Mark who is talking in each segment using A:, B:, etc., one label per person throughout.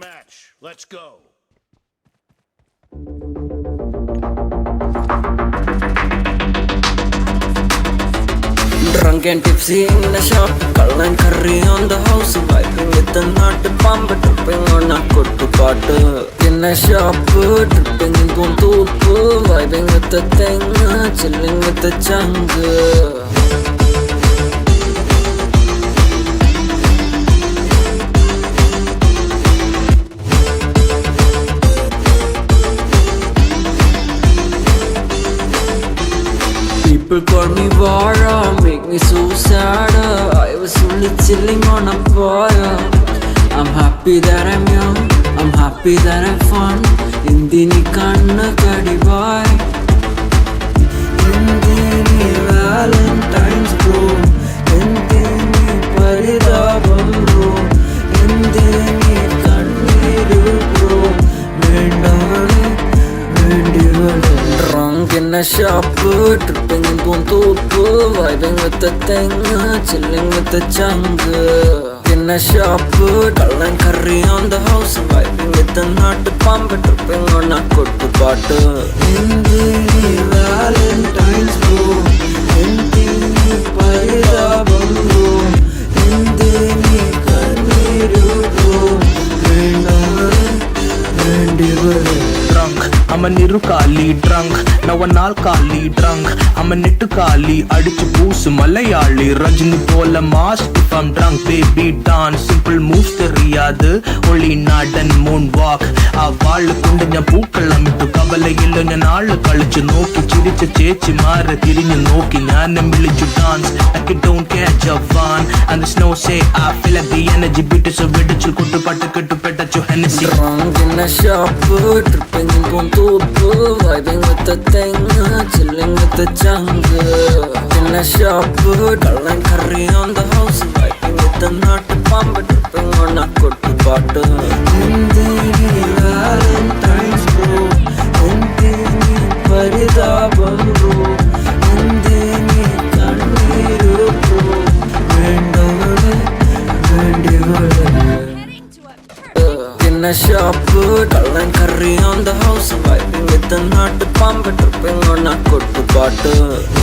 A: match. Let's go.
B: Drunk and tipsy in the shop, cull and curry on the house, vibing with the nut, pump, tripping on a kuttu paatu. In a shop, dripping in Puntup, vibing with the thing, chilling with the chunk. People call me Vara, make me so sad. I was only chilling on a fire. I'm happy that I'm young, I'm happy that I'm fun. Indini kanna kadibai, Indini Valentine's bro, Indini paridabam bro, Indini kanniru bro, vendavale vendivale. Drunk in a shop, tripping in Puntup, vibing with the thing, chilling with the chunk. In a shop, cull and curry on the house, vibing with the nut, pump, tripping on a kuttu paatu. Indini Valentine's bro, Indini paridabam bro, Indini kanniru bro, vendavale vendivale.
C: Drunk, I'm a Nirukali drunk. Now a Nalkali drunk. I'm a Nittukali, Adichu Poosu Malayali. Rajini Pola mask if I'm drunk. Baby dance, simple moves theriyadu. Only nod and moonwalk. A vaal kundinja pookalam ittu kavalayilla njan naalu kalichu nokki chiricha chechi maara thirinju nokki njanam vilichu dance like it don't catch a van. And the snow say I feel like the energy beat so vidichu kuttu pattu kettu petachu Hennessy.
B: Drunk in a shop, tripping in Puntup, vibing with the thing, chilling with the chunk. In a shop, cull and curry on the house, vibing with the nut, pump, tripping on a kuttu paatu. Indini Valentine's bro, Indini paridabam bro, Indini kanniru bro, vendavale vendivale. In a shop, cull and curry on the house, vibing with the nut, pump, tripping on a kuttu paatu.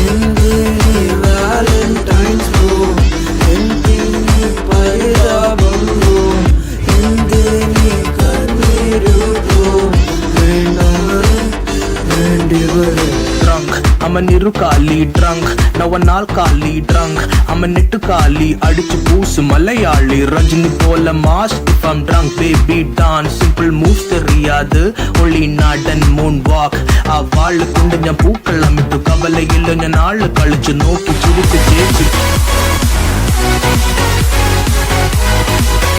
B: Indini Valentine's bro, Indini paridabam bro, Indini kanniru bro, vendavale vendivale.
C: Drunk, I'm a Nirukali drunk. Now a Nalkali drunk. I'm a Nittukali, Adichu Poosu Malayali. Rajini Pola mask if I'm drunk. Baby dance, simple moves theriyadu. Only nod and moonwalk. A vaal kundinja pookalam ittu kavalayilla njan naalu kalichu nokki chiricha chechi.